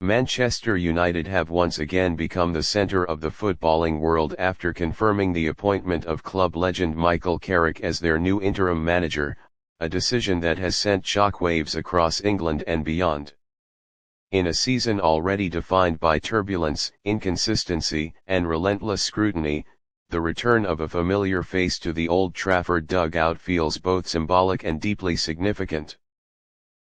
Manchester United have once again become the centre of the footballing world after confirming the appointment of club legend Michael Carrick as their new interim manager, a decision that has sent shockwaves across England and beyond. In a season already defined by turbulence, inconsistency, and relentless scrutiny, the return of a familiar face to the Old Trafford dugout feels both symbolic and deeply significant.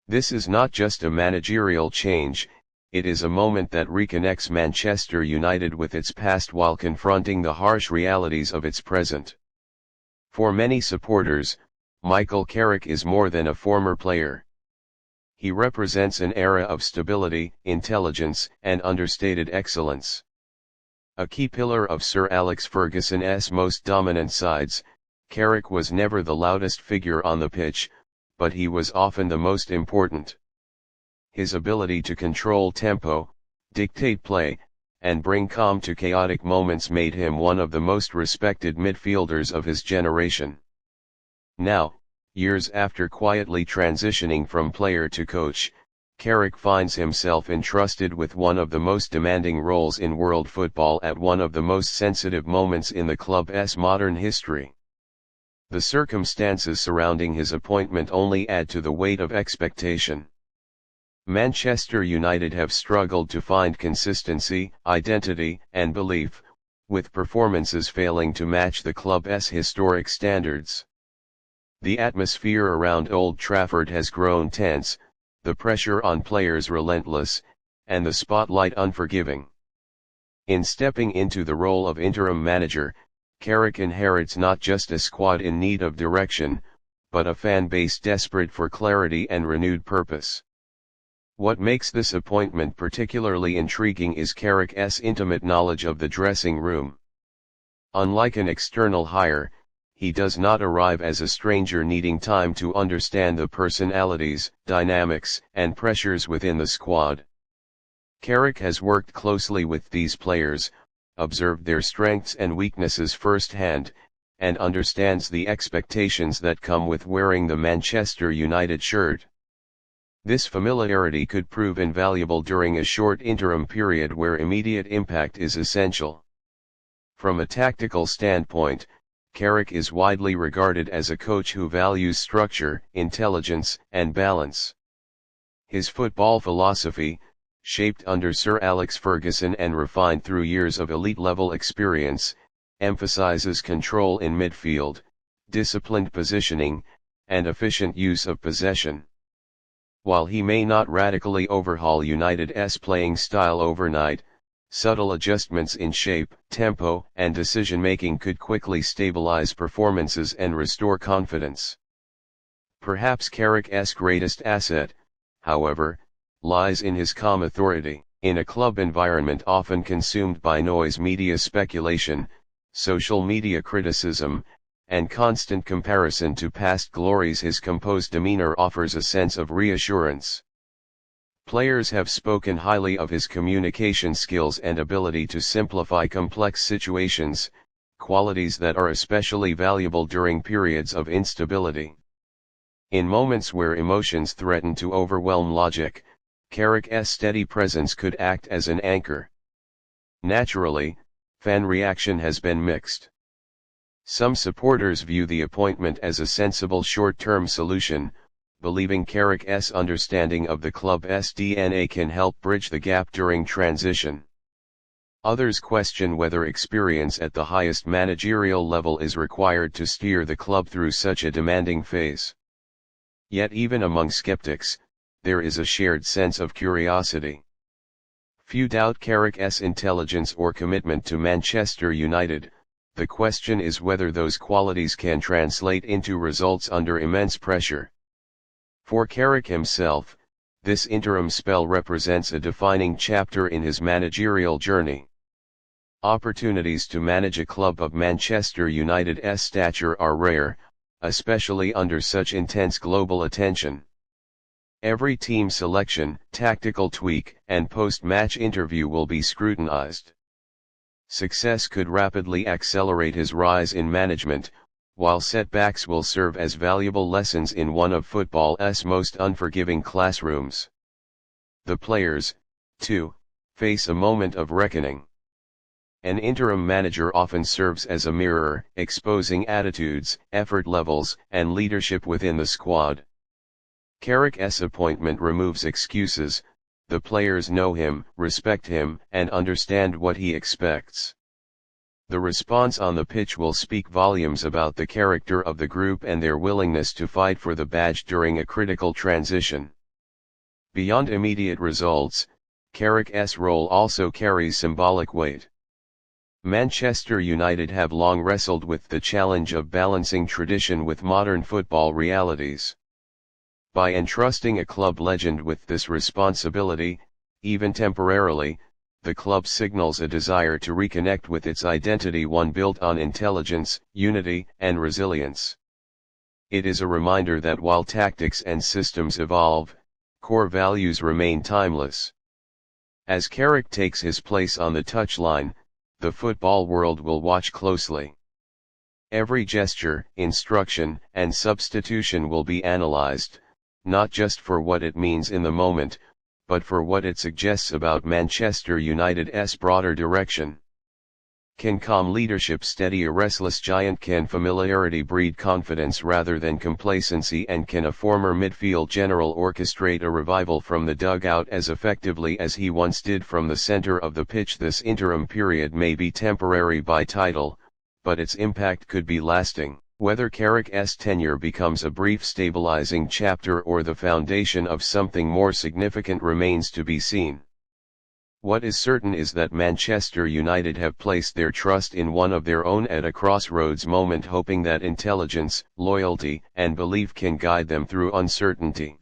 This is not just a managerial change, it is a moment that reconnects Manchester United with its past while confronting the harsh realities of its present. For many supporters, Michael Carrick is more than a former player. He represents an era of stability, intelligence, and understated excellence. A key pillar of Sir Alex Ferguson's most dominant sides, Carrick was never the loudest figure on the pitch, but he was often the most important. His ability to control tempo, dictate play, and bring calm to chaotic moments made him one of the most respected midfielders of his generation. Now, years after quietly transitioning from player to coach, Carrick finds himself entrusted with one of the most demanding roles in world football at one of the most sensitive moments in the club's modern history. The circumstances surrounding his appointment only add to the weight of expectation. Manchester United have struggled to find consistency, identity, and belief, with performances failing to match the club's historic standards. The atmosphere around Old Trafford has grown tense, the pressure on players relentless, and the spotlight unforgiving. In stepping into the role of interim manager, Carrick inherits not just a squad in need of direction, but a fan base desperate for clarity and renewed purpose. What makes this appointment particularly intriguing is Carrick's intimate knowledge of the dressing room. Unlike an external hire, he does not arrive as a stranger needing time to understand the personalities, dynamics, and pressures within the squad. Carrick has worked closely with these players, observed their strengths and weaknesses firsthand, and understands the expectations that come with wearing the Manchester United shirt. This familiarity could prove invaluable during a short interim period where immediate impact is essential. From a tactical standpoint, Carrick is widely regarded as a coach who values structure, intelligence, and balance. His football philosophy, shaped under Sir Alex Ferguson and refined through years of elite-level experience, emphasizes control in midfield, disciplined positioning, and efficient use of possession. While he may not radically overhaul United's playing style overnight, subtle adjustments in shape, tempo, and decision-making could quickly stabilize performances and restore confidence. Perhaps Carrick's greatest asset, however, lies in his calm authority. In a club environment often consumed by noise, media speculation, social media criticism, and constant comparison to past glories, his composed demeanor offers a sense of reassurance. Players have spoken highly of his communication skills and ability to simplify complex situations, qualities that are especially valuable during periods of instability. In moments where emotions threaten to overwhelm logic, Carrick's steady presence could act as an anchor. Naturally, fan reaction has been mixed. Some supporters view the appointment as a sensible short-term solution, believing Carrick's understanding of the club's DNA can help bridge the gap during transition. Others question whether experience at the highest managerial level is required to steer the club through such a demanding phase. Yet even among skeptics, there is a shared sense of curiosity. Few doubt Carrick's intelligence or commitment to Manchester United. The question is whether those qualities can translate into results under immense pressure. For Carrick himself, this interim spell represents a defining chapter in his managerial journey. Opportunities to manage a club of Manchester United's stature are rare, especially under such intense global attention. Every team selection, tactical tweak, and post-match interview will be scrutinized. Success could rapidly accelerate his rise in management, while setbacks will serve as valuable lessons in one of football's most unforgiving classrooms. The players, 2. Face a moment of reckoning. An interim manager often serves as a mirror, exposing attitudes, effort levels, and leadership within the squad. Carrick's appointment removes excuses. The players know him, respect him, and understand what he expects. The response on the pitch will speak volumes about the character of the group and their willingness to fight for the badge during a critical transition. Beyond immediate results, Carrick's role also carries symbolic weight. Manchester United have long wrestled with the challenge of balancing tradition with modern football realities. By entrusting a club legend with this responsibility, even temporarily, the club signals a desire to reconnect with its identity, one built on intelligence, unity, and resilience. It is a reminder that while tactics and systems evolve, core values remain timeless. As Carrick takes his place on the touchline, the football world will watch closely. Every gesture, instruction, and substitution will be analyzed, not just for what it means in the moment, but for what it suggests about Manchester United's broader direction. Can calm leadership steady a restless giant? Can familiarity breed confidence rather than complacency? And can a former midfield general orchestrate a revival from the dugout as effectively as he once did from the center of the pitch? This interim period may be temporary by title, but its impact could be lasting. Whether Carrick's tenure becomes a brief stabilizing chapter or the foundation of something more significant remains to be seen. What is certain is that Manchester United have placed their trust in one of their own at a crossroads moment, hoping that intelligence, loyalty, and belief can guide them through uncertainty.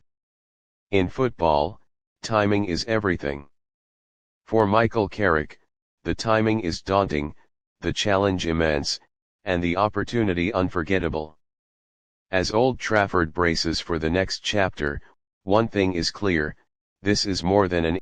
In football, timing is everything. For Michael Carrick, the timing is daunting, the challenge immense, and the opportunity unforgettable. As Old Trafford braces for the next chapter, one thing is clear: this is more than an